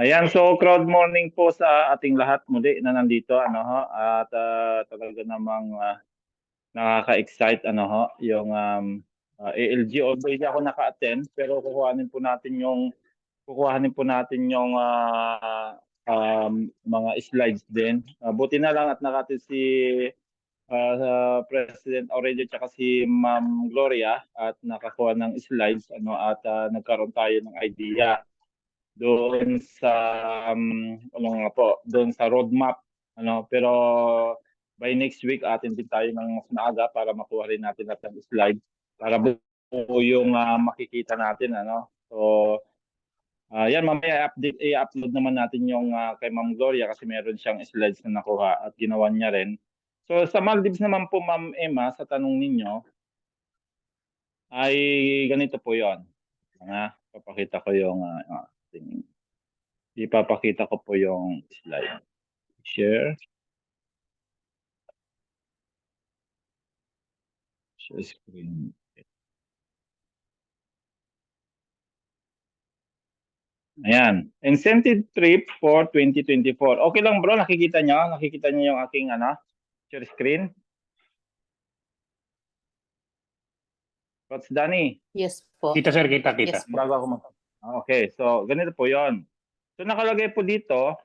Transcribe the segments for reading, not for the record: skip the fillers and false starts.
Ayan, so crowd morning po sa ating lahat muli na nandito at talaga namang nakaka-excite yung ALG, although hindi ako naka-attend pero kukuhanin po natin yung mga slides din. Buti na lang at nakati si President Aurelio tsaka si Ma'am Gloria at nakakuha ng slides at nagkaroon tayo ng idea doon sa doon sa roadmap pero by next week atin din tayo ng mas maaga para makuha rin natin lahat ng slide para buo yung makikita natin so yan mamaya i-upload naman natin yung kay Ma'am Gloria kasi meron siyang slides na nakuha at ginawa niya rin. So sa Maldives naman po Ma'am Emma, sa tanong ninyo ay ganito po 'yon. Papakita ko yung ipapakita ko po yung slide. Share screen. Ayan. Incentive trip for 2024. Okay lang bro, nakikita nyo? Nakikita nyo yung aking share screen? What's Danny? Yes po. Kita sir, kita. Yes po. Bago ako Okay, so ganito po yon. So nakalagay po dito,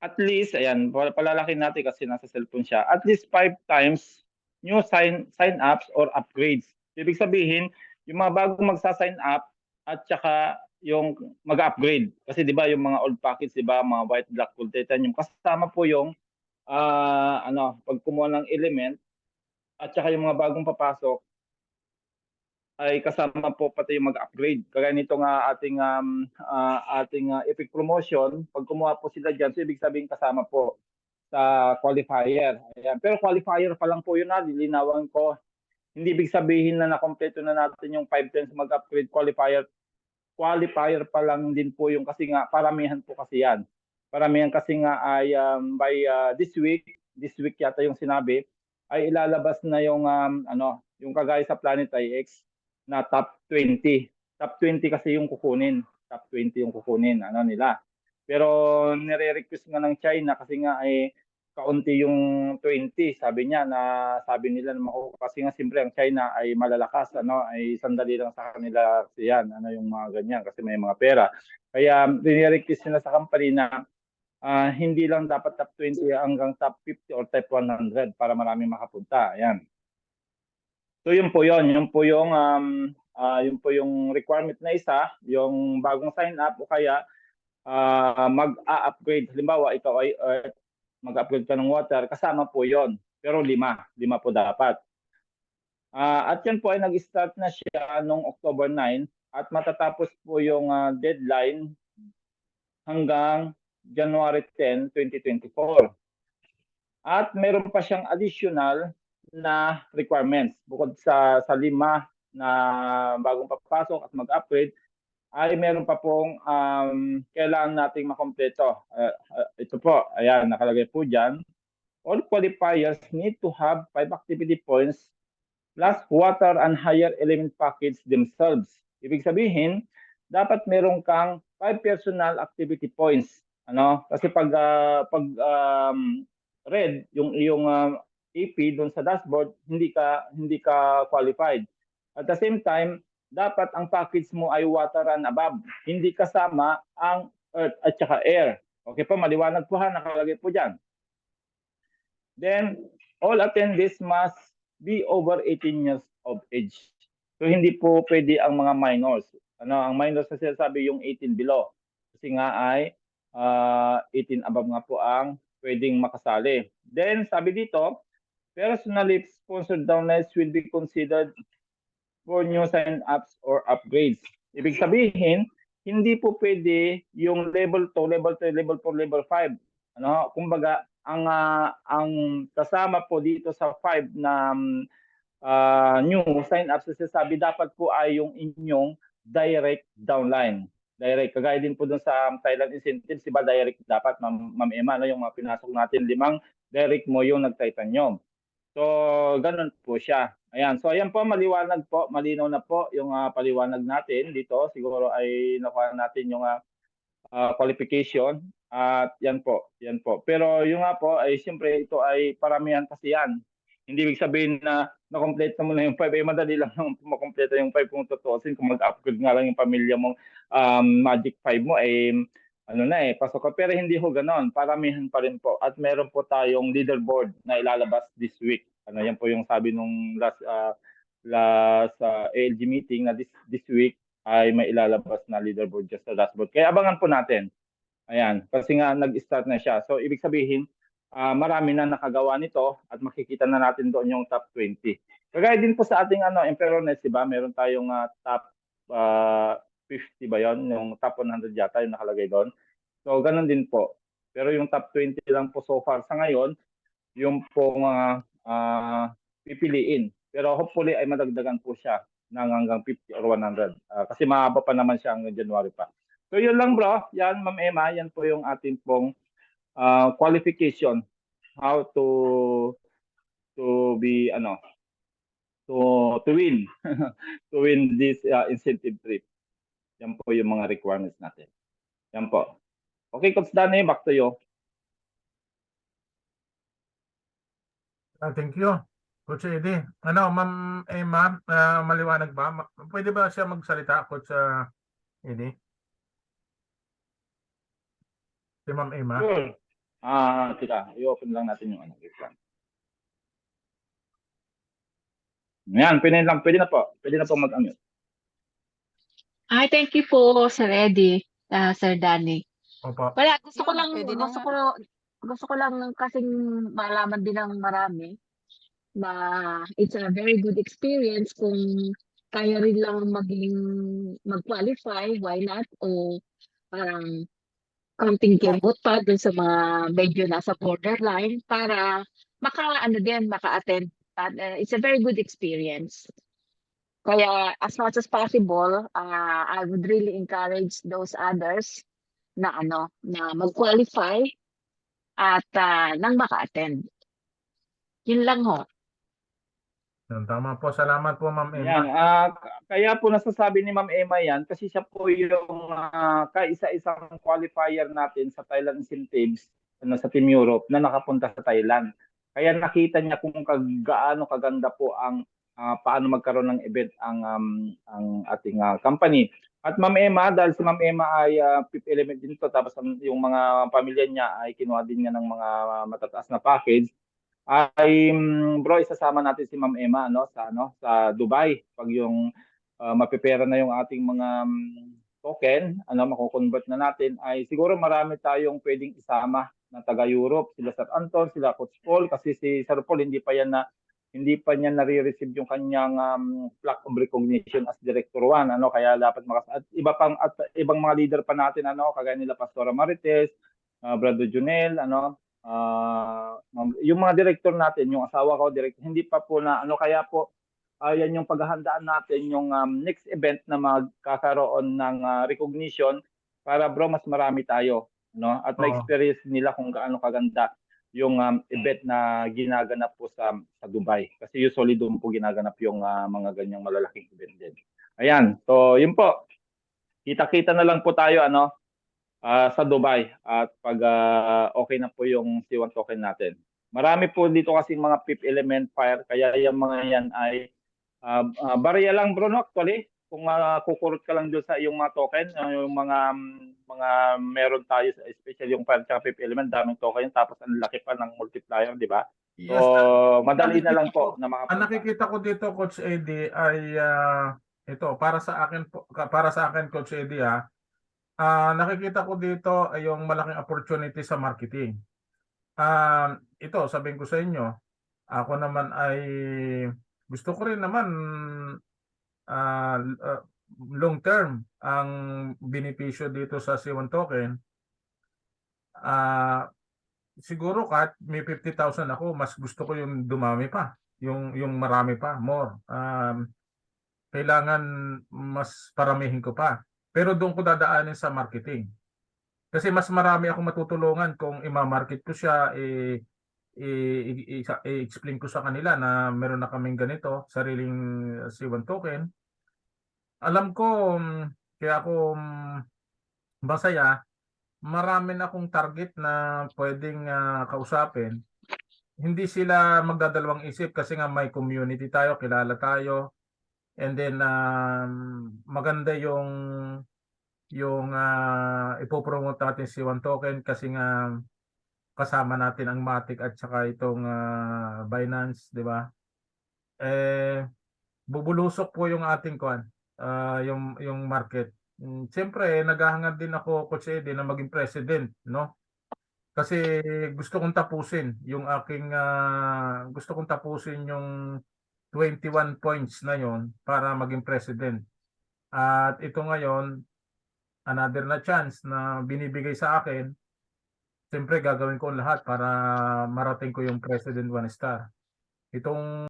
at least, ayan, palalakin natin kasi nasa cellphone siya, at least 5 times new sign-ups or upgrades. Ibig sabihin, yung mga bagong magsa-sign up at saka yung mag-upgrade. Kasi di ba yung mga old packets, di ba, mga white, black, gold, titanium, kasama po yung pag kumuha ng element at saka yung mga bagong papasok ay kasama po pati yung mag-upgrade. Kagaya nito nga ating Epic Promotion, pag kumuha po sila dyan, so ibig sabihin kasama po sa qualifier. Ayan. Pero qualifier pa lang po yun lilinawan ko. Hindi ibig sabihin na nakompleto na natin yung 5 times mag-upgrade qualifier. Qualifier pa lang din po yung kasi nga paramihan po kasi yan. Paramihan kasi nga ay by this week yata yung sinabi, ay ilalabas na yung yung kagaya sa Planet IX na top 20. Top 20 kasi yung kukunin. Top 20 yung kukunin nila. Pero nire-request nga ng China kasi nga ay kaunti yung 20. Sabi nila na kasi nga siyempre ang China ay malalakas ay sandali lang sa kanila kasi yan yung mga ganyan kasi may mga pera. Kaya nire-request nila sa company na hindi lang dapat top 20 hanggang top 50 or top 100 para marami makapunta. Ayan. So yun po yun. Yun po yung requirement na isa, yung bagong sign up o kaya mag-upgrade. Halimbawa, ikaw ay mag-upgrade ka ng water, kasama po yon. Pero lima po dapat. At yan po ay nag-start na siya noong October 9 at matatapos po yung deadline hanggang January 10, 2024. At meron pa siyang additional na requirements bukod sa 5 na bagong papasok at mag-upgrade ay meron pa pong kailangan nating makompleto. Ito po, ayan, nakalagay po dyan. All qualifiers need to have 5 activity points plus water and higher element package themselves. Ibig sabihin, dapat meron kang 5 personal activity points. Kasi pag red yung iyong AP doon sa dashboard, hindi ka qualified. At the same time, dapat ang package mo ay water and above. Hindi kasama ang earth at saka air. Okay po, maliwanag po nakalagay po dyan. Then, all attendees must be over 18 years of age. So, hindi po pwede ang mga minors. Ang minors kasi sabi yung 18 below. Kasi nga ay 18 above nga po ang pwedeng makasali. Then, sabi dito, personally sponsored downloads will be considered for new sign-ups or upgrades. Ibig sabihin, hindi po pwede yung level 2, level 3, level 4, level 5. Kumbaga, ang kasama po dito sa 5 na new sign-ups na sabi dapat po ay yung inyong direct downline. Direct. Kagaya din po dun sa Thailand incentives, diba direct dapat, Ma'am Emma, yung mga pinasok natin, 5 direct mo yung nag-titanium. So, ganun po siya. Ayan. So, ayan po, maliwanag po. Malinaw na po yung paliwanag natin dito. Siguro ay nakuha natin yung qualification at yan po, yan po. Pero yung nga po ay siyempre ito ay paramihan kasi yan. Hindi ibig sabihin na na-complete mo na yung 5, eh madali lang naman makompleto yung 5 kung tutuusin. Kung mag-upgrade nga lang yung pamilya mong Magic 5 mo, eh ano na eh, pasok ka. Pero hindi ho ganon, paramihan pa rin po. At meron po tayong leaderboard na ilalabas this week. Ano, yan po yung sabi nung last ALG meeting na this week ay may ilalabas na leaderboard dyan sa dashboard. Kaya abangan po natin. Ayan, kasi nga nag-start na siya. So, ibig sabihin, marami na nakagawa nito at makikita na natin doon yung top 20. Kagaya din po sa ating Emperor Nest, diba? Meron tayong top 50 ba yon? Yung top 100 yata yung nakalagay doon. So, ganun din po. Pero yung top 20 lang po so far sa ngayon, yung pong pipiliin. Pero hopefully ay madagdagan po siya ng hanggang 50 or 100. Kasi mahaba pa naman siya hanggang January pa. So yun lang bro, yan Ma'am Emma, yan po yung ating pong qualification. How to be to win to win this incentive trip. Yan po yung mga requirements natin. Yan po. Okay, Coach Danny, back to you. Thank you, Coach Eddie. Ma'am Emma, maliwanag ba? Pwede ba siya magsalita, Coach Eddie? Si Ma'am Emma? Sure. Teka, i-open lang natin yung exam. Yan, pwede na po. Pwede na po mag-unmute. Ay, thank you po, Sir Eddie, Sir Danny. Opo. Wala, gusto ko lang kasing malaman din ng marami na it's a very good experience kung kaya rin lang mag-qualify, why not? O parang counting kembot pa dun sa mga medyo nasa borderline para maka-attend. It's a very good experience. Kaya as much as possible, I would really encourage those others na mag-qualify at nang maka-attend. Yun lang ho. Tama po. Salamat po, Ma'am Emma. Yan, kaya po nasasabi ni Ma'am Emma yan kasi siya po yung kaisa-isang qualifier natin sa Thailand Incentives sa Team Europe na nakapunta sa Thailand. Kaya nakita niya kung gaano kaganda po ang paano magkaroon ng event ang ating company. At Ma'am Emma, dahil si Ma'am Emma ay fifth element din to, tapos yung mga pamilya niya ay kinuha din niya ng mga matataas na package, ay bro, isasama natin si Ma'am Emma sa Dubai pag yung mapipera na yung ating mga token, mako-convert na natin, ay siguro marami tayong pwedeng isama na taga Europe, sila Sir Anton, sila Coach Paul, kasi si Sir Paul hindi pa niya nare-receive yung kanyang plaque of recognition as Director 1, kaya dapat at ibang mga leader pa natin, kagaya nila Pastora Marites, Brado Junel, yung mga director natin, yung asawa ko director, hindi pa po kaya po yan yung paghahandaan natin yung next event na magkakaroon ng recognition para bro mas marami tayo, at ma-experience nila kung gaano kaganda yung event na ginaganap po sa Dubai, kasi usually doon po ginaganap yung mga ganyang malalaking event din. Ayan, so yun po, kita-kita na lang po tayo sa Dubai at pag okay na po yung C1 token natin. Marami po dito kasi mga fifth element fire, kaya yung mga yan ay barya lang bro, actually. Kung kukurot ka lang doon sa iyong mga token, yung mga meron tayo, especially yung fire at fifth element, daming token, tapos ang laki pa ng multiplier, di ba? Yes, so, madali na lang po na makapunta. Ang nakikita ko dito, Coach Eddie, ay ito, para sa akin, Coach Eddie, nakikita ko dito ay yung malaking opportunity sa marketing. Ito, sabihin ko sa inyo, ako naman ay gusto ko rin naman long term ang benepisyo dito sa C1 token. Siguro kahit may 50,000 ako, mas gusto ko yung dumami pa, yung marami pa, more. Kailangan mas paramihin ko pa. Pero doon ko dadaanin sa marketing. Kasi mas marami akong matutulungan kung i-market ko siya, i-explain ko sa kanila na meron na kaming ganito, sariling C1 token. Alam ko, kaya ako masaya marami na akong target na pwedeng kausapin. Hindi sila magdadalawang isip kasi nga may community tayo, kilala tayo. And then maganda yung ipopromote natin si One Token kasi nga kasama natin ang Matic at saka itong Binance, di ba? Bubulusok po yung ating yung market. Siyempre, naghahangad din ako, Coach Eddie, na maging president, no? Kasi gusto kong tapusin yung 21 points na yon para maging president. At ito ngayon, another na chance na binibigay sa akin. Siyempre, gagawin ko ang lahat para marating ko yung President 1 star. Itong